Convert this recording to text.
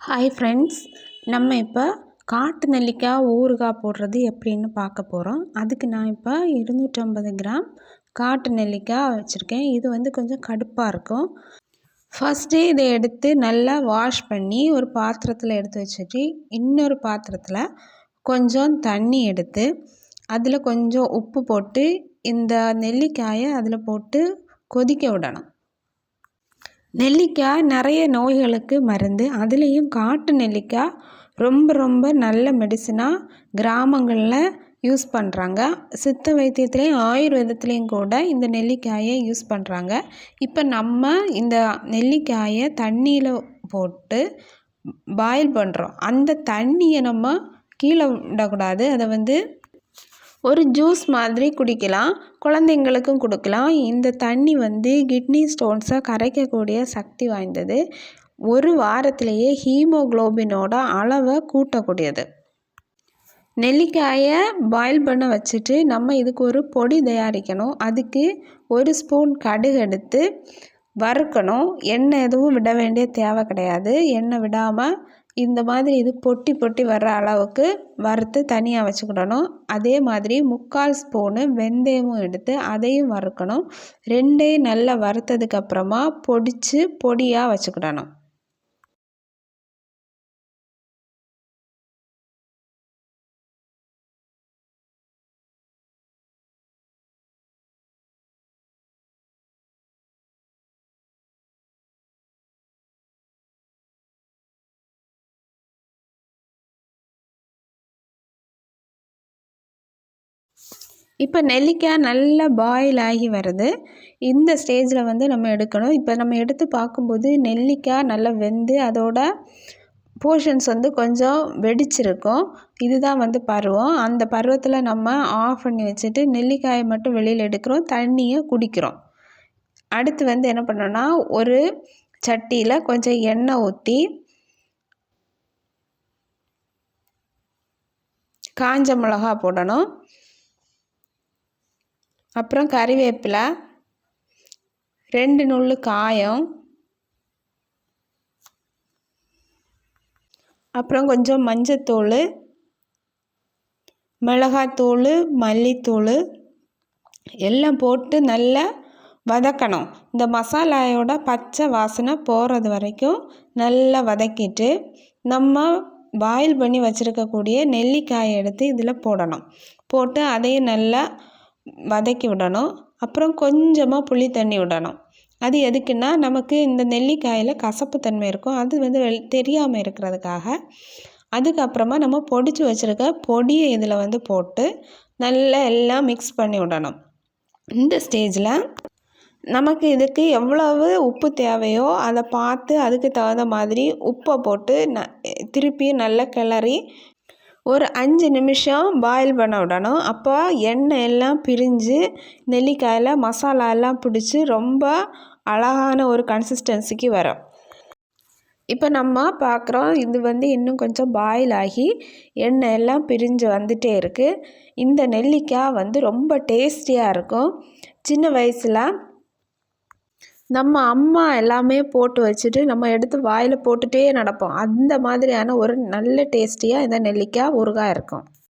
Hi friends, நம்ம இப்போ காட்டு நெல்லிக்காய் ஊறுகாய் போடுறது எப்படின்னு பார்க்க போகிறோம். அதுக்கு நான் இப்போ 250 கிராம் காட்டு நெல்லிக்காய் வச்சுருக்கேன். இது வந்து கொஞ்சம் கடுப்பாக இருக்கும். ஃபஸ்ட்டு இதை எடுத்து நல்லா வாஷ் பண்ணி ஒரு பாத்திரத்தில் எடுத்து வச்சுட்டு, இன்னொரு பாத்திரத்தில் கொஞ்சம் தண்ணி எடுத்து அதில் கொஞ்சம் உப்பு போட்டு இந்த நெல்லிக்காயை அதில் போட்டு கொதிக்க விடணும். நெல்லிக்காய் நிறைய நோய்களுக்கு மருந்து. அதுலேயும் காட்டு நெல்லிக்காய் ரொம்ப நல்ல மெடிசனாக கிராமங்களில் யூஸ் பண்ணுறாங்க. சித்த வைத்தியத்துலேயும் ஆயுர்வேதத்துலேயும் கூட இந்த நெல்லிக்காயை யூஸ் பண்ணுறாங்க. இப்போ நம்ம இந்த நெல்லிக்காயை தண்ணியில் போட்டு பாயில் பண்ணுறோம். அந்த தண்ணியை நம்ம கீழே விடக்கூடாது. அதை வந்து ஒரு ஜூஸ் மாதிரி குடிக்கலாம், குழந்தைங்களுக்கும் கொடுக்கலாம். இந்த தண்ணி வந்து கிட்னி ஸ்டோன்ஸை கரைக்கக்கூடிய சக்தி வாய்ந்தது. ஒரு வாரத்திலேயே ஹீமோகுளோபினோட அளவை கூட்டக்கூடியது. நெல்லிக்காயை பாயில் பண்ண வச்சுட்டு நம்ம இதுக்கு ஒரு பொடி தயாரிக்கணும். அதுக்கு 1 ஸ்பூன் கடுகு எடுத்து வறுக்கணும். எண்ணெய் எதுவும் விட வேண்டிய தேவை கிடையாது. எண்ணெய் விடாமல் இந்த மாதிரி இது பொட்டி வர்ற அளவுக்கு வறுத்து தனியாக வச்சுக்கிடணும். அதே மாதிரி 3/4 ஸ்பூனு வெந்தயமும் எடுத்து அதையும் வறுக்கணும். ரெண்டையும் நல்லா வறுத்ததுக்கப்புறமா பொடிச்சு பொடியாக வச்சுக்கிடணும். இப்போ நெல்லிக்காய் நல்லா பாயில் ஆகி வருது. இந்த ஸ்டேஜில் வந்து நம்ம எடுக்கணும். இப்போ நம்ம எடுத்து பார்க்கும்போது நெல்லிக்காய் நல்லா வெந்து அதோட போர்ஷன்ஸ் வந்து கொஞ்சம் வெடிச்சிருக்கும். இதுதான் வந்து பருவம். அந்த பருவத்தில் நம்ம ஆஃப் பண்ணி வச்சுட்டு நெல்லிக்காயை மட்டும் வெளியில் எடுக்கிறோம், தண்ணியை குடிக்கிறோம். அடுத்து வந்து என்ன பண்ணோன்னா, ஒரு சட்டியில் கொஞ்சம் எண்ணெய் ஊற்றி காஞ்ச மிளகா போடணும். அப்புறம் கறிவேப்பிலை, 2 நுள்ளு காயம், அப்புறம் கொஞ்சம் மஞ்சத்தூள், மிளகாத்தூள், மல்லித்தூள் எல்லாம் போட்டு நல்லா வதக்கணும். இந்த மசாலாயோட பச்சை வாசனை போகிறது வரைக்கும் நல்லா வதக்கிட்டு நம்ம பாயில் பண்ணி வச்சுருக்கக்கூடிய நெல்லிக்காயை எடுத்து இதில் போடணும். போட்டு அதையும் நல்லா வதக்கி விடணும். அப்புறம் கொஞ்சமாக புளி தண்ணி விடணும். அது எதுக்குன்னா, நமக்கு இந்த நெல்லிக்காயில் கசப்பு தன்மை இருக்கும், அது வந்து தெரியாமல் இருக்கிறதுக்காக. அதுக்கப்புறமா நம்ம பொடிச்சு வச்சுருக்க பொடியை இதில் வந்து போட்டு நல்லா எல்லாம் மிக்ஸ் பண்ணி விடணும். இந்த ஸ்டேஜில் நமக்கு இதுக்கு எவ்வளவு உப்பு தேவையோ அதை பார்த்து அதுக்கு தகுந்த மாதிரி உப்பை போட்டு திருப்பி நல்லா கிளறி ஒரு 5 நிமிஷம் பாயில் பண்ண விடணும். அப்போ எண்ணெய் எல்லாம் பிரிஞ்சு நெல்லிக்காயில் மசாலா எல்லாம் பிடிச்சி ரொம்ப அழகான ஒரு கன்சிஸ்டன்சிக்கு வரும். இப்போ நம்ம பார்க்குறோம், இது வந்து இன்னும் கொஞ்சம் பாயில் ஆகி எண்ணெய் எல்லாம் பிரிஞ்சு வந்துட்டே இருக்குது. இந்த நெல்லிக்காய் வந்து ரொம்ப டேஸ்டியாக இருக்கும். சின்ன வயசில் நம்ம அம்மா எல்லாமே போட்டு வச்சுட்டு நம்ம எடுத்து வாயில் போட்டுகிட்டே நடப்போம். அந்த மாதிரியான ஒரு நல்ல டேஸ்டியாக இந்த நெல்லிக்காய் ஊறுகாய் இருக்கும்.